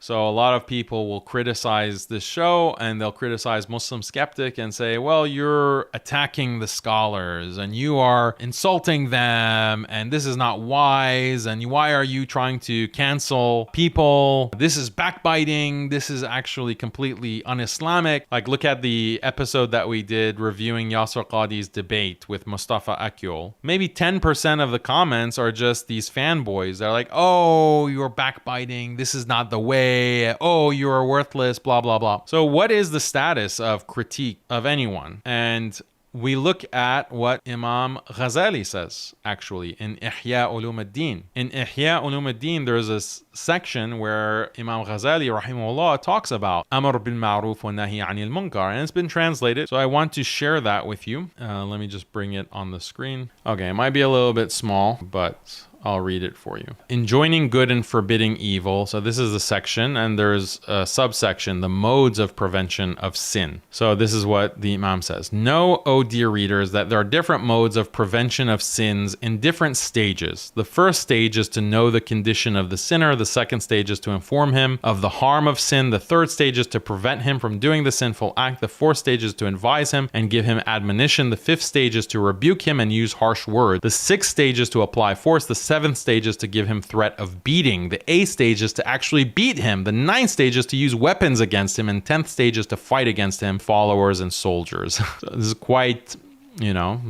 So a lot of people will criticize this show and they'll criticize MuslimSkeptic and say, well, you're attacking the scholars and you are insulting them and this is not wise and why are you trying to cancel people? This is backbiting. This is actually completely un-Islamic. Like, look at the episode that we did reviewing Yasser Qadi's debate with Mustafa Akyol. Maybe 10% of the comments are just these fanboys. They're like, oh, you're backbiting. This is not the way. Oh, you're worthless, blah, blah, blah. So what is the status of critique of anyone? And we look at what Imam Ghazali says, actually, in Ihya Ulum ad-Din. In Ihya Ulum ad-Din, there's a section where Imam Ghazali, rahimahullah, talks about Amr bil Ma'ruf wa Nahi anil Munkar, and it's been translated. So I want to share that with you. Let me just bring it on the screen. Okay, it might be a little bit small, but I'll read it for you. Enjoining good and forbidding evil. So this is the section, and there's a subsection, the modes of prevention of sin. So this is what the Imam says. Know, O dear readers, that there are different modes of prevention of sins in different stages. The first stage is to know the condition of the sinner. The second stage is to inform him of the harm of sin. The third stage is to prevent him from doing the sinful act. The fourth stage is to advise him and give him admonition. The fifth stage is to rebuke him and use harsh words. The sixth stage is to apply force. The seventh stage is to give him threat of beating. The eighth stage is to actually beat him. The ninth stage is to use weapons against him. And 10th stage is to fight against him, followers and soldiers. So this is quite,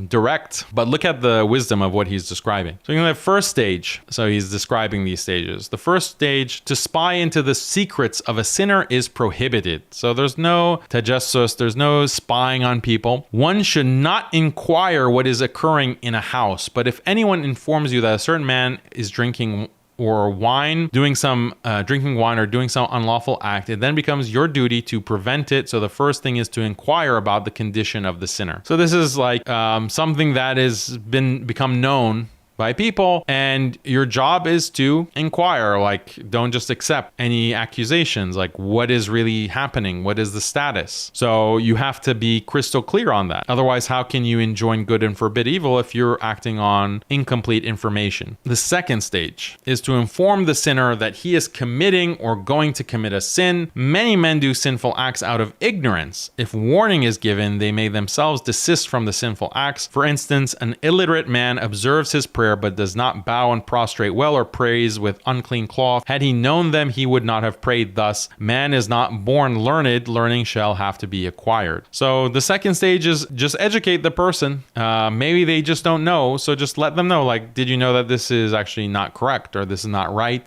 direct, but look at the wisdom of what he's describing. So in the first stage, so he's describing these stages. The first stage, to spy into the secrets of a sinner is prohibited. So there's no tajassus, there's no spying on people. One should not inquire what is occurring in a house, but if anyone informs you that a certain man is drinking or wine, drinking wine or doing some unlawful act, it then becomes your duty to prevent it. So the first thing is to inquire about the condition of the sinner. So this is like something that has become known by people, and your job is to inquire. Like, don't just accept any accusations. Like, what is really happening? What is the status? So you have to be crystal clear on that. Otherwise, how can you enjoin good and forbid evil if you're acting on incomplete information? The second stage is to inform the sinner that he is committing or going to commit a sin. Many men do sinful acts out of ignorance. If warning is given, they may themselves desist from the sinful acts. For instance, an illiterate man observes his prayer but does not bow and prostrate well or prays with unclean cloth. Had he known them, he would not have prayed thus. Man is not born learned, learning shall have to be acquired. So the second stage is just educate the person. Maybe they just don't know, so just let them know, like, did you know that this is actually not correct or this is not right?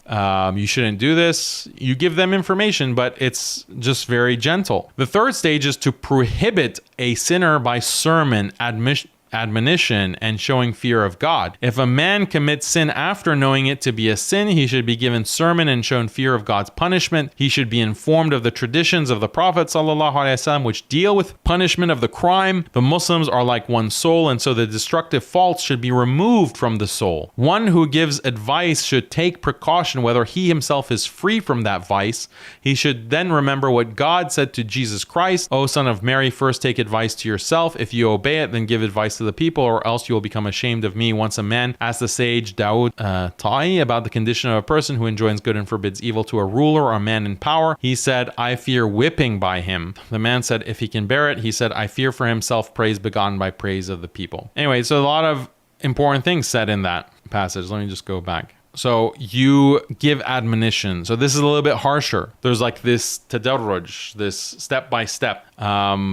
You shouldn't do this. You give them information, but it's just very gentle. The third stage is to prohibit a sinner by sermon, admonition, and showing fear of God. If a man commits sin after knowing it to be a sin, he should be given sermon and shown fear of God's punishment. He should be informed of the traditions of the Prophet ﷺ, which deal with punishment of the crime. The Muslims are like one soul, and so the destructive faults should be removed from the soul. One who gives advice should take precaution whether he himself is free from that vice. He should then remember what God said to Jesus Christ, O son of Mary, first take advice to yourself. If you obey it, then give advice to the people, or else you will become ashamed of me. Once a man asked the sage Dawood Ta'i about the condition of a person who enjoins good and forbids evil to a ruler or a man in power. He said, I fear whipping by him. The man said, if he can bear it. He said, I fear for himself praise begotten by praise of the people. Anyway, so a lot of important things said in that passage. Let me just go back. So you give admonition. So this is a little bit harsher. There's like this tadarruj, this step by step.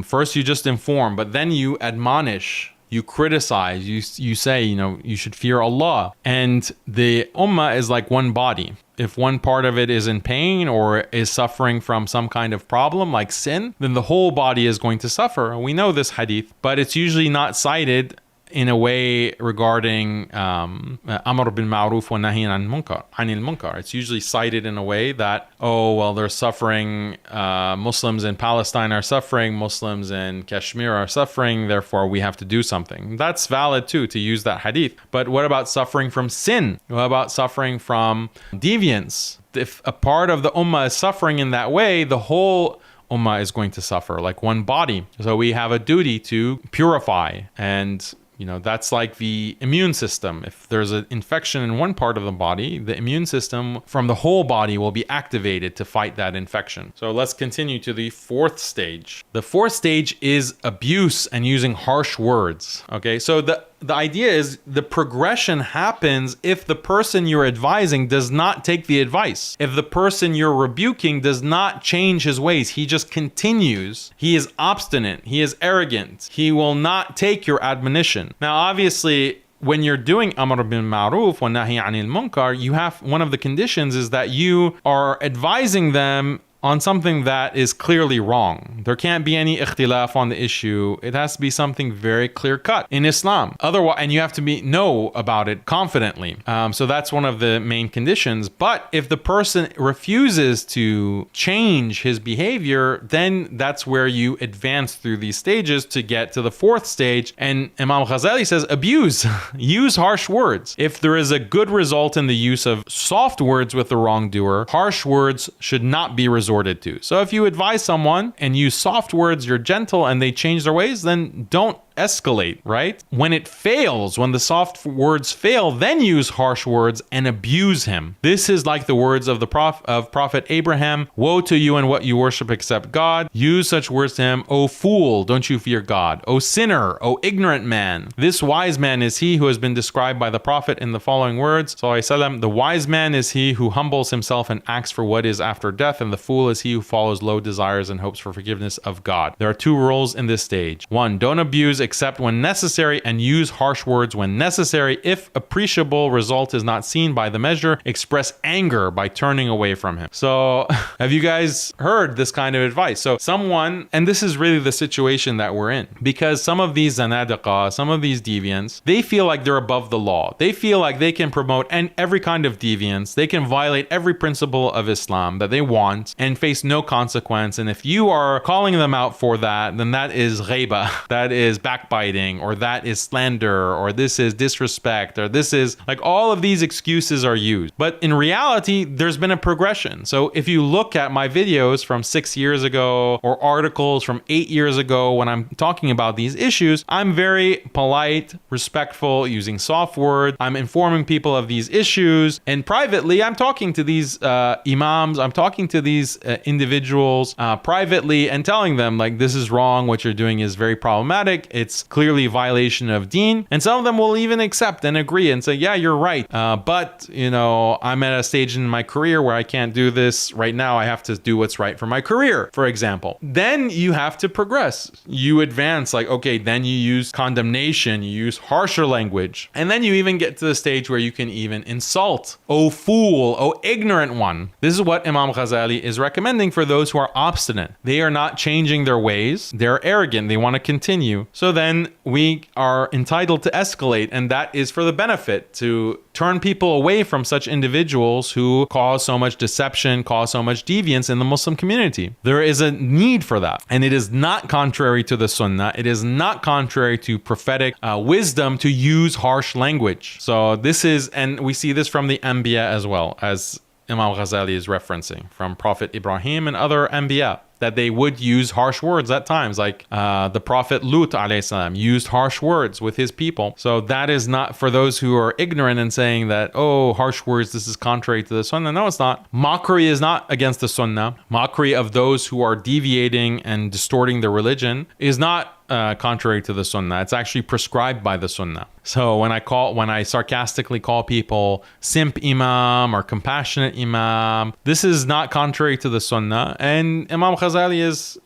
First you just inform, but then you admonish. You criticize, you say, you should fear Allah. And the ummah is like one body. If one part of it is in pain or is suffering from some kind of problem like sin, then the whole body is going to suffer. We know this hadith, but it's usually not cited in a way regarding Amr bil Ma'ruf wa Nahi anil Munkar. It's usually cited in a way that, they're suffering, Muslims in Palestine are suffering, Muslims in Kashmir are suffering, therefore we have to do something. That's valid too, to use that hadith. But what about suffering from sin? What about suffering from deviance? If a part of the ummah is suffering in that way, the whole ummah is going to suffer like one body. So we have a duty to purify and That's like the immune system. If there's an infection in one part of the body, the immune system from the whole body will be activated to fight that infection. So let's continue to the fourth stage. The fourth stage is abuse and using harsh words. Okay, so the idea is the progression happens if the person you're advising does not take the advice. If the person you're rebuking does not change his ways, he just continues. He is obstinate. He is arrogant. He will not take your admonition. Now, obviously, when you're doing Amr bil Ma'ruf wa Nahi anil Munkar, you have one of the conditions is that you are advising them on something that is clearly wrong. There can't be any ikhtilaf on the issue. It has to be something very clear cut in Islam. Otherwise, and you have to know about it confidently. So that's one of the main conditions. But if the person refuses to change his behavior, then that's where you advance through these stages to get to the fourth stage. And Imam Ghazali says, abuse, use harsh words. If there is a good result in the use of soft words with the wrongdoer, harsh words should not be resorted to. So if you advise someone and use soft words, you're gentle, and they change their ways, then don't escalate, right? When it fails, when the soft words fail, then use harsh words and abuse him. This is like the words of the Prophet Abraham, woe to you and what you worship except God. Use such words to him, O fool, don't you fear God? O sinner, O ignorant man. This wise man is he who has been described by the Prophet in the following words, Sallallahu the wise man is he who humbles himself and acts for what is after death, and the fool is he who follows low desires and hopes for forgiveness of God. There are two rules in this stage. 1, don't abuse except when necessary, and use harsh words when necessary. If appreciable result is not seen by the measure, express anger by turning away from him. So have you guys heard this kind of advice? So someone, and this is really the situation that we're in, because some of these zanadiqa, some of these deviants, they feel like they're above the law. They feel like they can promote every kind of deviance. They can violate every principle of Islam that they want and face no consequence. And if you are calling them out for that, then that is ghaiba, that is backbiting, or that is slander, or this is disrespect, or this is like all of these excuses are used. But in reality, there's been a progression. So if you look at my videos from 6 years ago or articles from 8 years ago when I'm talking about these issues, I'm very polite, respectful, using soft words. I'm informing people of these issues, and privately I'm talking to these imams, I'm talking to these individuals privately and telling them like, this is wrong, what you're doing is very problematic, it's clearly a violation of deen. And some of them will even accept and agree and say, yeah, you're right, but I'm at a stage in my career where I can't do this right now. I have to do what's right for my career, for example. Then you have to progress. You advance, like, okay, then you use condemnation, you use harsher language, and then you even get to the stage where you can even insult. Oh fool, oh ignorant one. This is what Imam Ghazali is recommending for those who are obstinate. They are not changing their ways. They're arrogant. They want to continue. So then we are entitled to escalate, and that is for the benefit, to turn people away from such individuals who cause so much deception, cause so much deviance in the Muslim community. There is a need for that, and it is not contrary to the Sunnah. It is not contrary to prophetic wisdom to use harsh language. So this is, and we see this from the Anbiya as well, as Imam Ghazali is referencing from Prophet Ibrahim and other Anbiya, that they would use harsh words at times, like the Prophet Lut alayhi salam used harsh words with his people. So that is not for those who are ignorant and saying that, oh, harsh words, this is contrary to the Sunnah. No, it's not. Mockery is not against the Sunnah. Mockery of those who are deviating and distorting the religion is not contrary to the Sunnah. It's actually prescribed by the Sunnah. So when I sarcastically call people simp imam or compassionate imam, this is not contrary to the Sunnah. And Imam Ghazali is,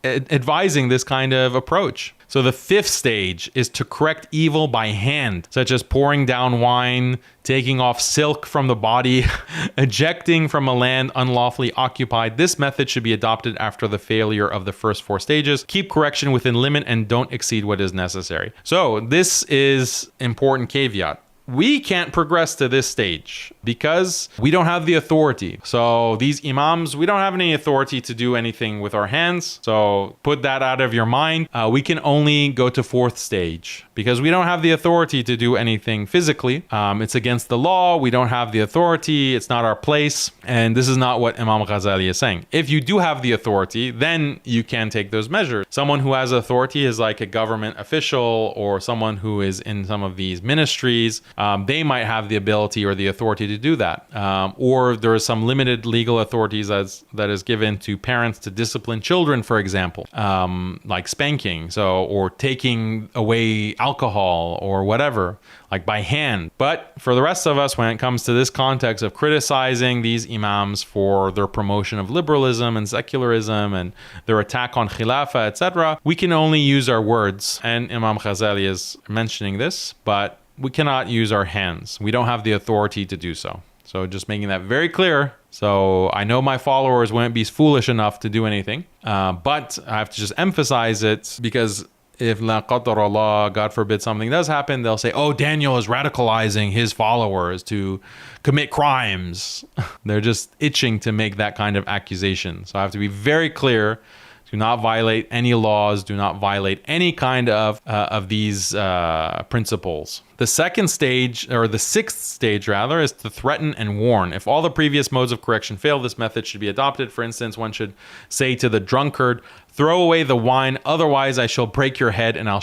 advising this kind of approach. So the fifth stage is to correct evil by hand, such as pouring down wine, taking off silk from the body, ejecting from a land unlawfully occupied. This method should be adopted after the failure of the first 4 stages. Keep correction within limit and don't exceed what is necessary. So this is important caveat. We can't progress to this stage Because we don't have the authority. So these imams, we don't have any authority to do anything with our hands. So put that out of your mind. We can only go to fourth stage because we don't have the authority to do anything physically. It's against the law. We don't have the authority. It's not our place. And this is not what Imam Ghazali is saying. If you do have the authority, then you can take those measures. Someone who has authority is like a government official or someone who is in some of these ministries. They might have the ability or the authority to do that. Or there is some limited legal authorities that is given to parents to discipline children, for example, like spanking, or taking away alcohol or whatever, like by hand. But for the rest of us, when it comes to this context of criticizing these imams for their promotion of liberalism and secularism and their attack on Khilafah, etc., we can only use our words. And Imam Ghazali is mentioning this, but we cannot use our hands. We don't have the authority to do so. So just making that very clear. So I know my followers wouldn't be foolish enough to do anything, but I have to just emphasize it because if la qadar Allah, God forbid something does happen, they'll say, oh, Daniel is radicalizing his followers to commit crimes. They're just itching to make that kind of accusation. So I have to be very clear. Do not violate any laws. Do not violate any kind of these principles. The second stage, or the sixth stage rather, is to threaten and warn. If all the previous modes of correction fail, this method should be adopted. For instance, one should say to the drunkard, throw away the wine, otherwise I shall break your head and I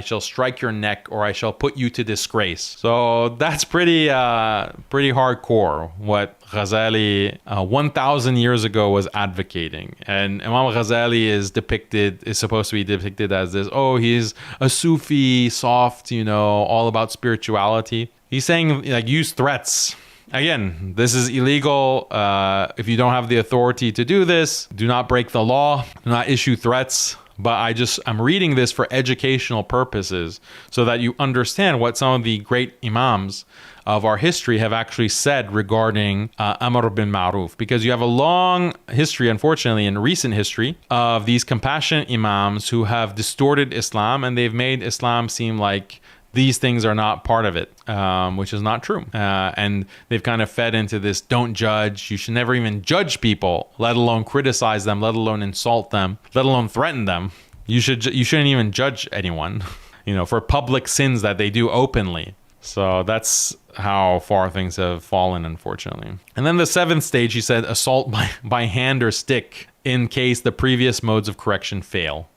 shall strike your neck, or I shall put you to disgrace. So that's pretty hardcore what Ghazali 1,000 years ago was advocating. And Imam Ghazali is supposed to be depicted as this, oh, he's a Sufi, soft, all about spirituality. He's saying, like, use threats. Again, this is illegal. If you don't have the authority to do this, do not break the law, do not issue threats. But I'm reading this for educational purposes so that you understand what some of the great imams of our history have actually said regarding Amr bin Ma'ruf. Because you have a long history, unfortunately, in recent history, of these compassionate imams who have distorted Islam and they've made Islam seem like these things are not part of it, which is not true. And they've kind of fed into this, don't judge. You should never even judge people, let alone criticize them, let alone insult them, let alone threaten them. You shouldn't even judge anyone, for public sins that they do openly. So that's how far things have fallen, unfortunately. And then the seventh stage, he said, assault by hand or stick in case the previous modes of correction fail.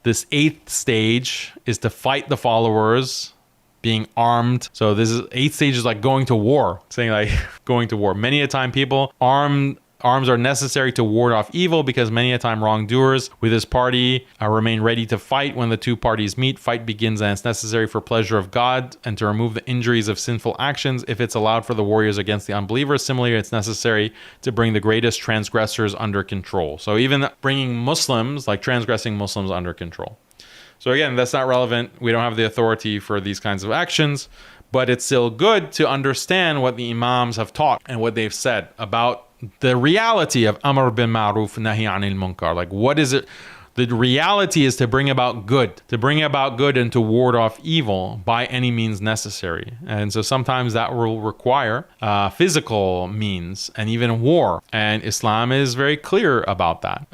This eighth stage is to fight the followers being armed. So this is eighth stage is like going to war, saying like going to war. Many a time people arms are necessary to ward off evil because many a time wrongdoers with this party remain ready to fight when the two parties meet. Fight begins and it's necessary for pleasure of God and to remove the injuries of sinful actions. If it's allowed for the warriors against the unbelievers, similarly, it's necessary to bring the greatest transgressors under control. So even bringing Muslims, like transgressing Muslims, under control. So again, that's not relevant. We don't have the authority for these kinds of actions, but it's still good to understand what the imams have taught and what they've said about the reality of Amr bin Ma'ruf, Nahi Anil Munkar. Like, what is it? The reality is to bring about good and to ward off evil by any means necessary. And so sometimes that will require physical means and even war. And Islam is very clear about that.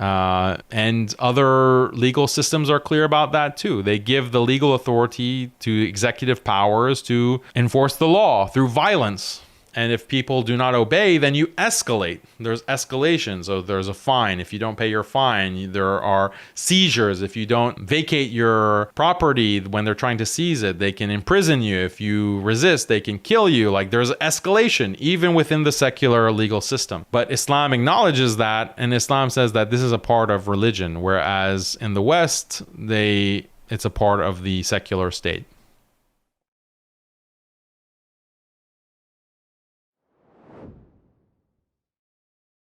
And other legal systems are clear about that too. They give the legal authority to executive powers to enforce the law through violence. And if people do not obey, then you escalate. There's escalation. So there's a fine. If you don't pay your fine, there are seizures. If you don't vacate your property when they're trying to seize it, they can imprison you. If you resist, they can kill you. Like, there's escalation, even within the secular legal system. But Islam acknowledges that, and Islam says that this is a part of religion, whereas in the West, it's a part of the secular state.